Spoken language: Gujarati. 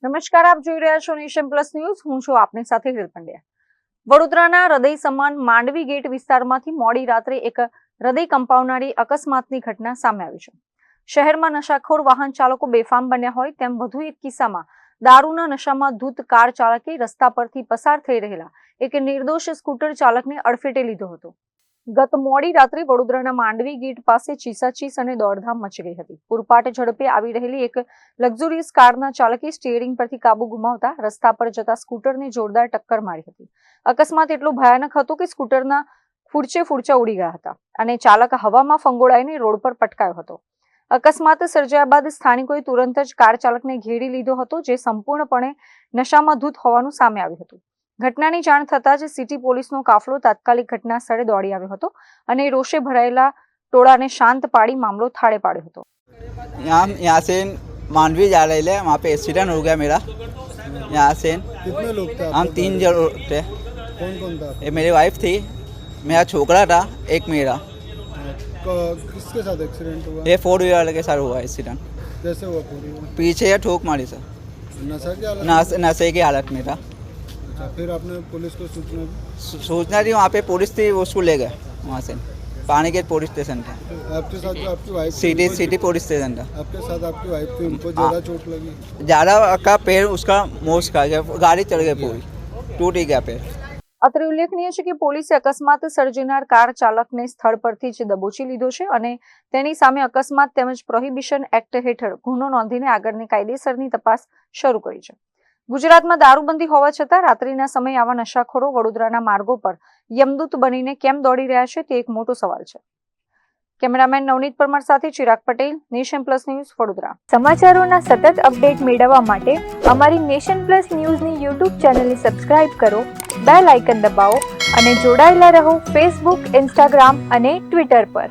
નમસ્કાર, આપ જોઈ રહ્યા છો નેશન પ્લસ ન્યૂઝ. હું છું આપની સાથે હિલ પંડ્યા. વડોદરાના હૃદય સમાન માંડવી ગેટ વિસ્તારમાંથી મોડી રાત્રે એક હૃદય કંપાવનારી અકસ્માતની ઘટના સામે આવી છે. શહેરમાં નશાખોર વાહન ચાલકો બેફામ બન્યા હોય તેમ વધુ એક કિસ્સામાં દારૂના નશામાં ધૂત કાર ચાલકે રસ્તા પરથી પસાર થઈ રહેલા એક નિર્દોષ સ્કૂટર ચાલકને અડફેટે લીધો હતો. ગત મોડી રાત્રે વડોદરાના માંડવી ગેટ પાસે ચીસાચીસ અને દોડધામ મચી ગઈ હતી. પૂરપાટ ઝડપે આવી રહેલી એક લક્ઝુરિયસ કારના ચાલકે સ્ટીયરિંગ પરથી કાબુ ગુમાવતા રસ્તા પર જતા સ્કૂટરને જોરદાર ટક્કર મારી હતી. અકસ્માત એટલો ભયાનક હતો કે સ્કૂટરના ફૂરચા ઉડી ગયા હતા અને ચાલક હવામાં ફંગોળાઈને રોડ પર પટકાયો હતો. અકસ્માત સર્જાયા બાદ સ્થાનિકોએ તુરંત જ કાર ચાલકને ઘેરી લીધો હતો, જે સંપૂર્ણપણે નશામાં ધૂત હોવાનું સામે આવ્યું હતું. ઘટનાની જાણ થતાં જ સિટી પોલીસનો કાફલો તાત્કાલિક ઘટના સ્થળે દોડી આવ્યો હતો અને રોષે ભરાયેલા ટોળાને શાંત પાડી મામલો થાળે પાડ્યો હતો. यहाँ से मांडवी जा रहे थे, वहाँ पे एक्सीडेंट हो गया मेरा. यहाँ से कितने लोग थे? हम 3 जन थे. कौन कौन था? ये मेरी वाइफ थी, मेरा छोकरा था, एक मेरा. किसके साथ एक्सीडेंट हुआ? ये 4 व्हीलर के साथ हुआ एक्सीडेंट. कैसे हुआ पूरी? पीछे ये ठोक मारी सर. नशा की हालत? नशे की हालत में था. अच्छा, फिर आपने पुलिस को सूचना दी? सूचना दी, वहाँ पे पुलिस थी, उसको ले गए वहाँ से. पानी गेट पुलिस स्टेशन था. आपके साथ जो आपकी वाइफ थी, सिटी पुलिस स्टेशन था. आपके साथ आपकी वाइफ थी, उनको ज़्यादा चोट लगी? ज़्यादा का पैर उसका मोच खा गया, गाड़ी चढ़ गई पूरी, टूट ही गया पैर. અત્રે ઉલ્લેખનીય છે કે પોલીસે અકસ્માત સર્જનાર કાર ચાલકને સ્થળ પરથી જ દબોચી લીધો છે અને તેની સામે અકસ્માત તેમજ પ્રોહિબિશન એક્ટ હેઠળ ગુનો નોંધીને આગળની કાયદેસરની તપાસ શરૂ કરી છે. ગુજરાતમાં દારૂબંધી હોવા છતાં રાત્રિના સમયે આવા નશાખોરો વડોદરાના માર્ગો પર યમદૂત બનીને કેમ દોડી રહ્યા છે તે એક મોટો સવાલ છે. કેમેરામેન નવનીત પરમાર સાથે Chirag Patel, Nation Plus News, Vadodara. સમાચારોના સતત અપડેટ મેળવવા માટે અમારી નેશન પ્લસ ન્યૂઝની યુટ્યુબ ચેનલને સબસ્ક્રાઇબ કરો, બેલ આઇકન દબાવો અને જોડાયેલા રહો ફેસબુક, ઇન્સ્ટાગ્રામ અને ટ્વિટર પર.